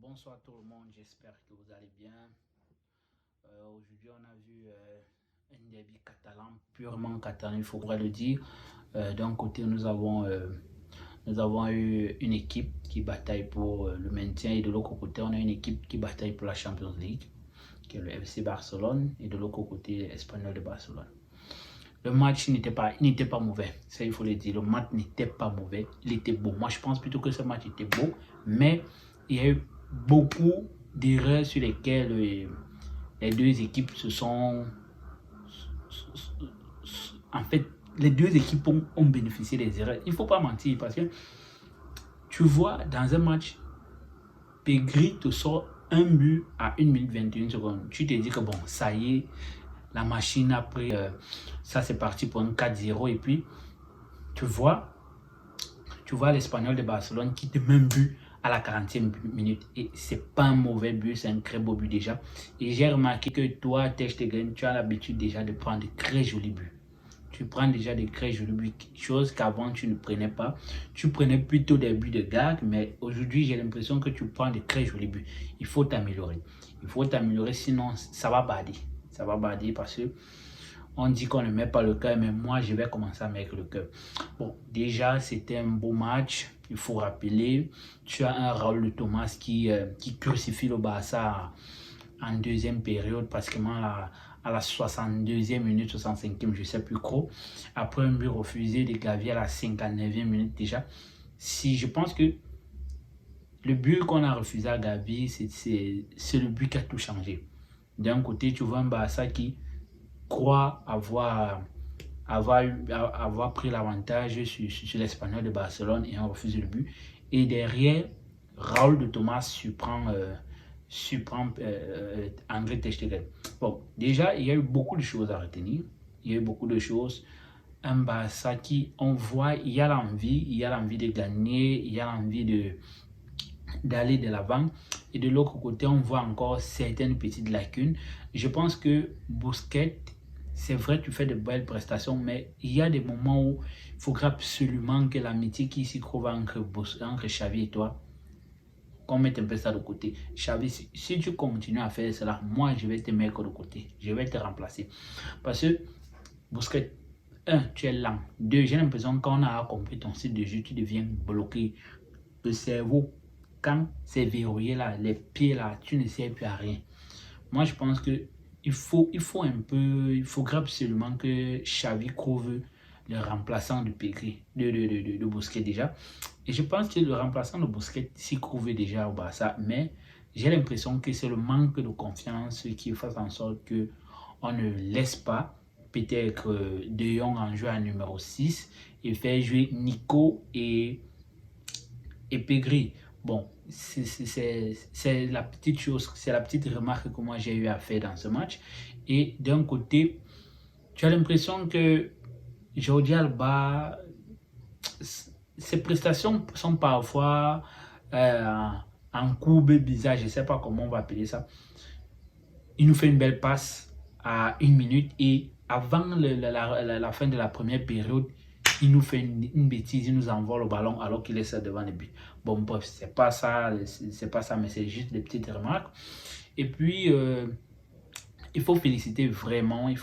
Bonsoir tout le monde, j'espère que vous allez bien. Aujourd'hui, on a vu un derby catalan, purement catalan, il faudrait le dire. D'un côté, nous avons eu une équipe qui bataille pour le maintien et de l'autre côté, on a une équipe qui bataille pour la Champions League, qui est le FC Barcelone, et de l'autre côté, l'Espagnol de Barcelone. Le match n'était pas mauvais, ça il faut le dire. Le match n'était pas mauvais, il était beau. Moi, je pense plutôt que ce match était beau, mais il y a eu beaucoup d'erreurs sur lesquelles les deux équipes se sont... En fait, les deux équipes ont bénéficié des erreurs. Il ne faut pas mentir parce que tu vois, dans un match, Pedri te sort un but à 1 minute 21 secondes. Tu te dis que bon, ça y est, la machine a pris... ça, c'est parti pour un 4-0. Et puis, tu vois l'Espagnol de Barcelone qui te met un but à la 40e minute. Et c'est pas un mauvais but, c'est un très beau but déjà. Et j'ai remarqué que toi, Ter Stegen, tu as l'habitude déjà de prendre de très jolis buts. Tu prends déjà de très jolis buts, chose qu'avant tu ne prenais pas. Tu prenais plutôt des buts de gag, mais aujourd'hui j'ai l'impression que tu prends de très jolis buts. Il faut t'améliorer. Il faut t'améliorer, sinon ça va bader. Ça va bader parce que on dit qu'on ne met pas le cœur, mais moi, je vais commencer à mettre le cœur. Bon, déjà, c'était un beau match. Il faut rappeler, tu as un Raúl de Tomás qui crucifie le Barça en deuxième période, pratiquement à la 62e minute, 65e, je ne sais plus trop. Après un but refusé de Gavi à la 59e minute déjà. Si je pense que le but qu'on a refusé à Gavi, c'est le but qui a tout changé. D'un côté, tu vois un Barça qui croit avoir pris l'avantage sur l'Espagnol de Barcelone et on refuse le but. Et derrière, Raúl de Tomás surprend André Ter Stegen. Bon, déjà, il y a eu beaucoup de choses à retenir. Il y a eu beaucoup de choses. Un Barça qui, on voit, il y a l'envie de gagner, il y a l'envie d'aller de l'avant. Et de l'autre côté, on voit encore certaines petites lacunes. Je pense que Busquets, c'est vrai, tu fais de belles prestations, mais il y a des moments où il faudra absolument que l'amitié qui s'y trouve entre Xavi et toi, qu'on mette un peu ça de côté. Xavi, si tu continues à faire cela, moi, je vais te mettre de côté. Je vais te remplacer. Parce que, Busquets, un, tu es lent. Deux, j'ai l'impression qu'on a compris ton style de jeu, tu deviens bloqué. Le cerveau, quand c'est verrouillé là, les pieds là, tu ne sers plus à rien. Moi, je pense que il faudrait absolument que Xavi trouve le remplaçant de Pedri, de Busquets déjà. Et je pense que le remplaçant de Busquets s'y trouve déjà au Barça, mais j'ai l'impression que c'est le manque de confiance qui fait en sorte que on ne laisse pas peut-être De Jong en jouer à numéro 6 et faire jouer Nico et Pedri. Bon, c'est la petite chose, c'est la petite remarque que moi j'ai eu à faire dans ce match. Et d'un côté, tu as l'impression que Jordi Alba, ses prestations sont parfois en courbe bizarre, je ne sais pas comment on va appeler ça. Il nous fait une belle passe à 1 minute et avant la fin de la première période, il nous fait une bêtise, il nous envoie le ballon alors qu'il est devant le but. Bon, bref, c'est pas ça, mais c'est juste des petites remarques. Et puis, il faut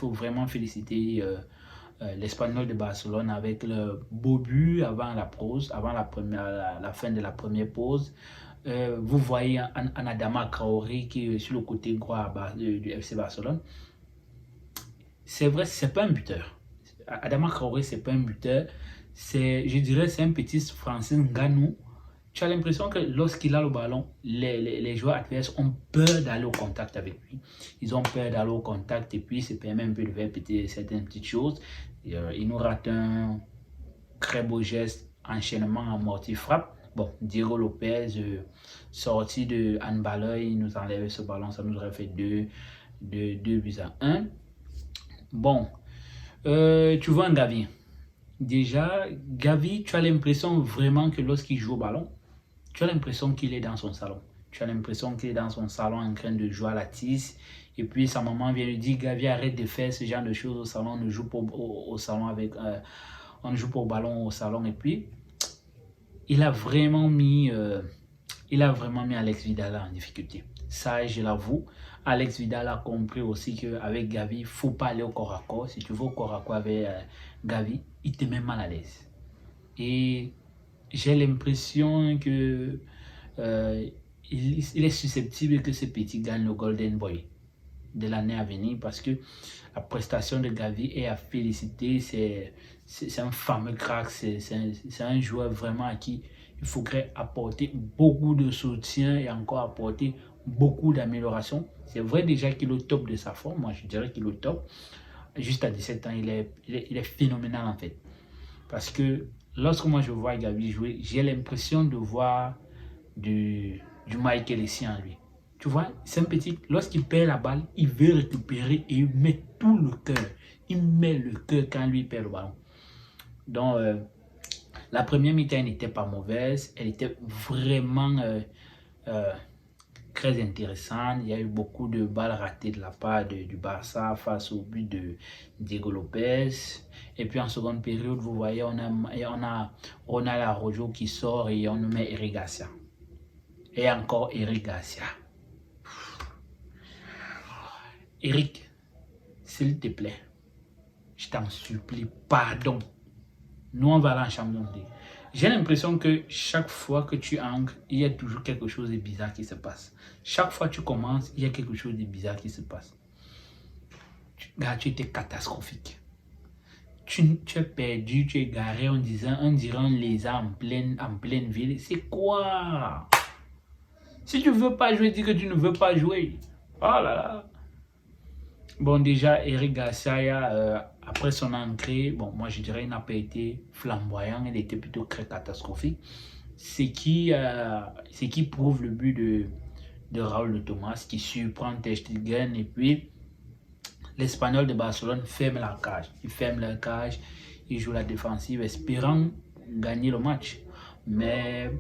vraiment féliciter l'Espagnol de Barcelone avec le beau but avant la pause, avant la fin de la première pause. Vous voyez Adama Traoré qui est sur le côté droit du FC Barcelone. C'est vrai, c'est pas un buteur. Adama Traoré, c'est pas un buteur. Je dirais, c'est un petit Francis Ngannou. Tu as l'impression que lorsqu'il a le ballon, les joueurs adverses ont peur d'aller au contact avec lui. Ils ont peur d'aller au contact et puis se permet un peu de faire certaines petites choses. Il nous rate un très beau geste, enchaînement amorti-frappe. Bon, Diego Lopez, sorti de handballeur, il nous enlève ce ballon, ça nous aurait fait 2 buts à 1. Bon, tu vois un Gavi. Déjà, Gavi, tu as l'impression vraiment que lorsqu'il joue au ballon, tu as l'impression qu'il est dans son salon. Tu as l'impression qu'il est dans son salon en train de jouer à la tisse. Et puis sa maman vient lui dire, Gavi, arrête de faire ce genre de choses au salon, on ne joue pas au salon on ne joue pas au ballon au salon. Et puis, il a vraiment mis il a vraiment mis Alex Vidal en difficulté. Ça, je l'avoue. Alex Vidal a compris aussi qu'avec Gavi, il ne faut pas aller au corps à corps. Si tu veux au corps à corps avec Gavi, il te met mal à l'aise. Et j'ai l'impression que il est susceptible que ce petit gagne le Golden Boy de l'année à venir parce que la prestation de Gavi est à féliciter. C'est un fameux crack, c'est un joueur vraiment à qui il faudrait apporter beaucoup de soutien et encore apporter beaucoup d'amélioration. C'est vrai déjà qu'il est au top de sa forme, moi je dirais qu'il est au top. Juste à 17 ans, il est phénoménal en fait. Parce que lorsque moi je vois Gavi jouer, j'ai l'impression de voir du Michael ici en lui. Tu vois, c'est un petit, lorsqu'il perd la balle, il veut récupérer et il met tout le cœur. Il met le cœur quand lui perd le ballon. Donc, la première mi-temps n'était pas mauvaise. Elle était vraiment très intéressante. Il y a eu beaucoup de balles ratées de la part du Barça face au but de Diego Lopez. Et puis en seconde période, vous voyez, on a Ronald Araujo qui sort et on met Eric Garcia. Et encore Eric Garcia. Eric, s'il te plaît, je t'en supplie, pardon. Nous, on va aller en Champions League. J'ai l'impression que chaque fois que tu ancres, il y a toujours quelque chose de bizarre qui se passe. Chaque fois que tu commences, il y a quelque chose de bizarre qui se passe. Gars, tu étais catastrophique. Tu es perdu, tu es garé en disant, on dirait un lézard en pleine ville. C'est quoi? Si tu ne veux pas jouer, dis que tu ne veux pas jouer. Oh là là. Bon, déjà, Eric Garcia, après son entrée, bon, moi je dirais qu'il n'a pas été flamboyant, il était plutôt très catastrophique. Ce qui prouve le but de Raúl de Tomás, qui surprend Ter Stegen, et puis l'Espagnol de Barcelone ferme la cage. Il ferme la cage, il joue la défensive, espérant gagner le match. Mais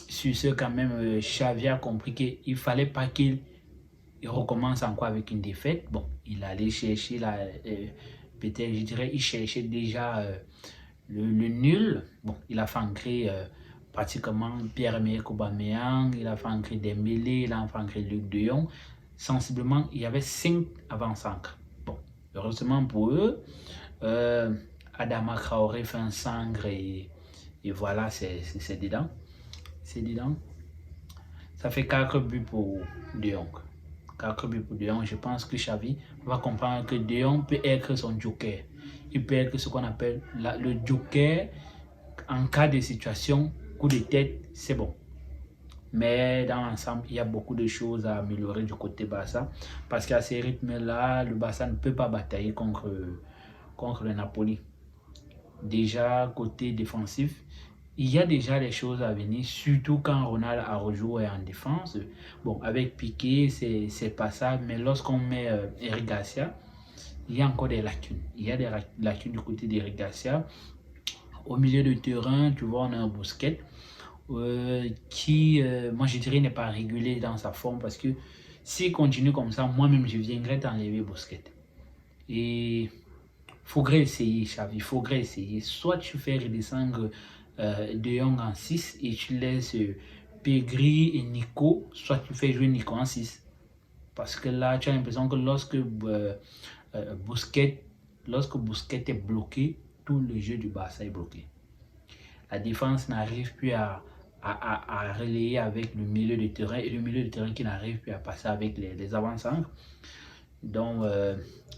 sur ce, quand même, Xavi a compris qu'il ne fallait pas qu'il recommence encore avec une défaite. Bon, il allait chercher la... peut-être, je dirais, il cherchait déjà le nul. Bon, il a fait ancrer pratiquement Pierre-Emerick Aubameyang, il a fait ancrer Dembélé, il a fait ancrer Luc de Jong. Sensiblement, il y avait 5 avant-centres. Bon, heureusement pour eux, Adama Traoré fait un sangre et voilà, c'est dedans. C'est dedans. Ça fait 4 buts pour De Jong. 4 buts pour De Jong. Je pense que Xavi va comprendre que De Jong peut être son joker. Il peut être ce qu'on appelle le joker en cas de situation, coup de tête, c'est bon. Mais dans l'ensemble, il y a beaucoup de choses à améliorer du côté Barça. Parce qu'à ces rythmes-là, le Barça ne peut pas batailler contre le Napoli. Déjà, côté défensif, il y a déjà des choses à venir, surtout quand Ronald Araujo est en défense. Bon, avec Piqué, c'est pas ça, mais lorsqu'on met Eric Garcia, il y a encore des lacunes. Il y a des lacunes du côté d'Eric Garcia. Au milieu de terrain, tu vois, on a un Busquets qui, moi je dirais, n'est pas régulé dans sa forme parce que s'il continue comme ça, moi-même, je viendrai t'enlever Busquets. Et il faudrait essayer, Xavi, il faudrait essayer. Soit tu fais redescendre De Jong en 6 et tu laisses Pedri et Nico, soit tu fais jouer Nico en 6. Parce que là, tu as l'impression que lorsque Busquets est bloqué, tout le jeu du Barça est bloqué. La défense n'arrive plus à relayer avec le milieu de terrain et le milieu de terrain qui n'arrive plus à passer avec les avant-centres. Donc,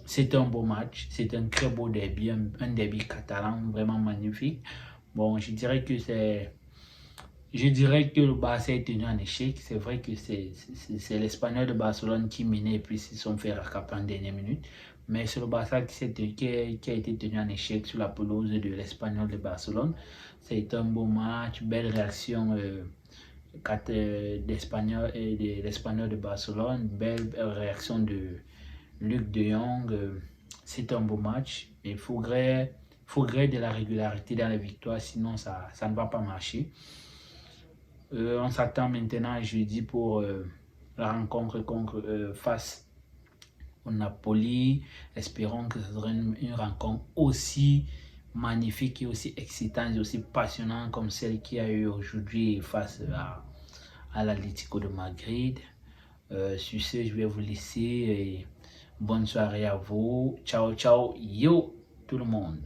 c'est un beau match, c'est un très beau derby, un derby catalan vraiment magnifique. Bon, je dirais que le Barça est tenu en échec. C'est vrai que c'est l'Espagnol de Barcelone qui menait et puis ils se sont fait rattraper en dernière minute. Mais c'est le Barça qui a été tenu en échec sur la pelouse de l'Espagnol de Barcelone. C'est un beau match, belle réaction de l'Espagnol de Barcelone, belle réaction de Luc de Jong. C'est un beau match. Il faudrait de la régularité dans la victoire, sinon ça ne va pas marcher. On s'attend maintenant à jeudi pour la rencontre face au Napoli. Espérons que ce sera une rencontre aussi magnifique et aussi excitante et aussi passionnante comme celle qu'il y a eu aujourd'hui face à l'Atlético de Madrid. Sur ce, je vais vous laisser. Bonne soirée à vous. Ciao, ciao, yo, tout le monde.